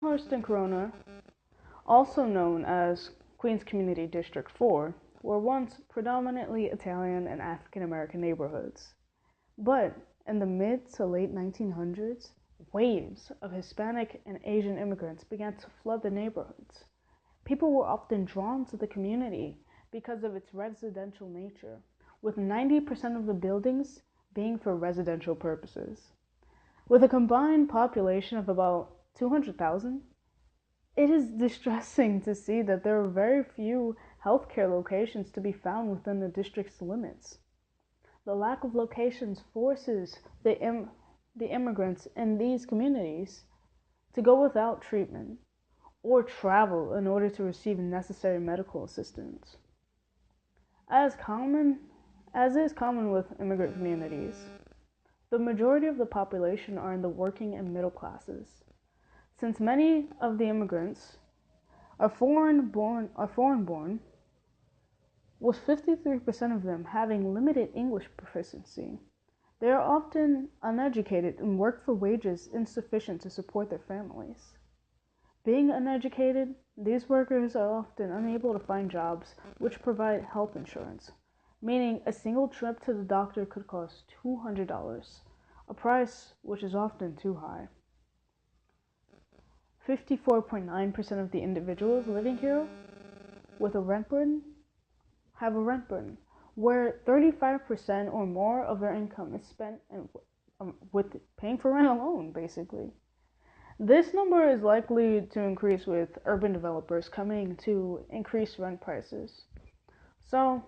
Elmhurst and Corona, also known as Queens Community District 4, were once predominantly Italian and African American neighborhoods. But in the mid to late 1900s, waves of Hispanic and Asian immigrants began to flood the neighborhoods. People were often drawn to the community because of its residential nature, with 90% of the buildings being for residential purposes. With a combined population of about 200,000, it is distressing to see that there are very few healthcare locations to be found within the district's limits. The lack of locations forces the immigrants in these communities to go without treatment or travel in order to receive necessary medical assistance. As is common with immigrant communities, the majority of the population are in the working and middle classes. Since many of the immigrants are foreign-born, with 53% of them having limited English proficiency, they are often uneducated and work for wages insufficient to support their families. Being uneducated, these workers are often unable to find jobs which provide health insurance, meaning a single trip to the doctor could cost $200, a price which is often too high. 54.9% of the individuals living here with a rent burden have a rent burden, where 35% or more of their income is spent with paying for rent alone, basically. This number is likely to increase with urban developers coming to increase rent prices. So,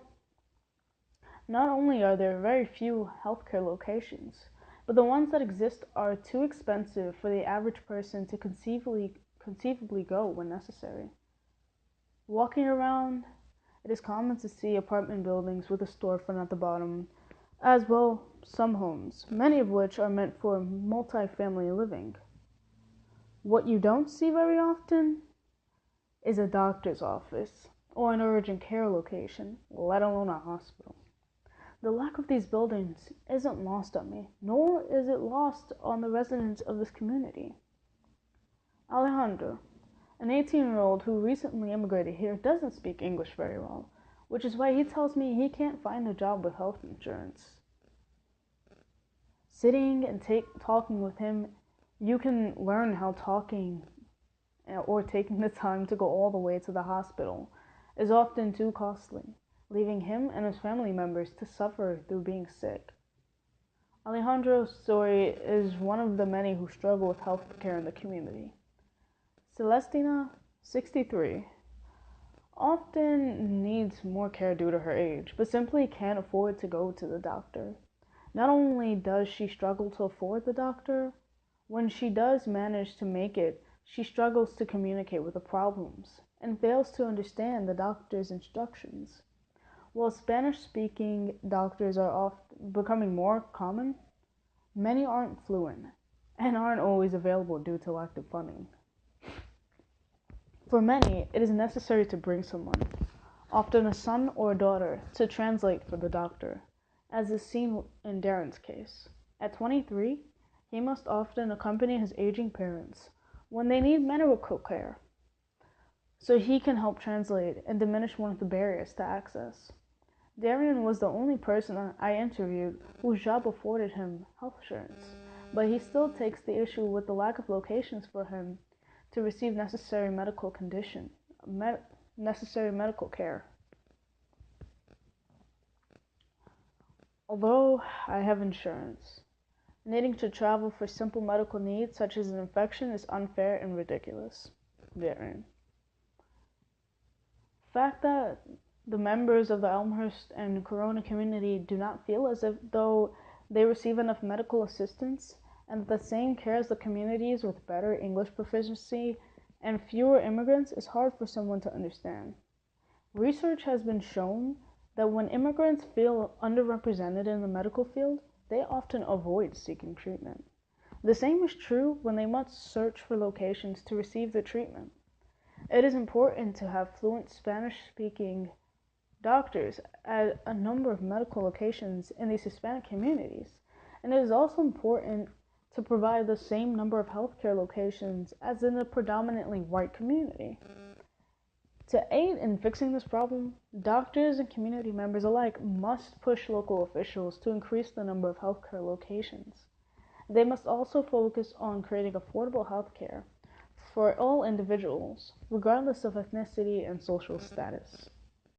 not only are there very few healthcare locations, but the ones that exist are too expensive for the average person to conceivably go when necessary. Walking around, it is common to see apartment buildings with a storefront at the bottom, as well some homes, many of which are meant for multi-family living. What you don't see very often is a doctor's office or an urgent care location, let alone a hospital. The lack of these buildings isn't lost on me, nor is it lost on the residents of this community. Alejandro, an 18-year-old who recently immigrated here, doesn't speak English very well, which is why he tells me he can't find a job with health insurance. Sitting and talking with him, you can learn how talking or taking the time to go all the way to the hospital is often too costly, leaving him and his family members to suffer through being sick. Alejandro's story is one of the many who struggle with health care in the community. Celestina, 63, often needs more care due to her age, but simply can't afford to go to the doctor. Not only does she struggle to afford the doctor, when she does manage to make it, she struggles to communicate with the problems and fails to understand the doctor's instructions. While Spanish-speaking doctors are often becoming more common, many aren't fluent and aren't always available due to lack of funding. For many, it is necessary to bring someone, often a son or a daughter, to translate for the doctor, as is seen in Darren's case. At 23, he must often accompany his aging parents when they need medical care, so he can help translate and diminish one of the barriers to access. Darian was the only person I interviewed whose job afforded him health insurance, but he still takes the issue with the lack of locations for him to receive necessary medical care. Although I have insurance, needing to travel for simple medical needs such as an infection is unfair and ridiculous. Darian. The fact that the members of the Elmhurst and Corona community do not feel as if though they receive enough medical assistance and the same care as the communities with better English proficiency and fewer immigrants is hard for someone to understand. Research has been shown that when immigrants feel underrepresented in the medical field, they often avoid seeking treatment. The same is true when they must search for locations to receive the treatment. It is important to have fluent Spanish-speaking doctors at a number of medical locations in these Hispanic communities, and it is also important to provide the same number of healthcare locations as in a predominantly white community. To aid in fixing this problem, doctors and community members alike must push local officials to increase the number of healthcare locations. They must also focus on creating affordable healthcare for all individuals, regardless of ethnicity and social status.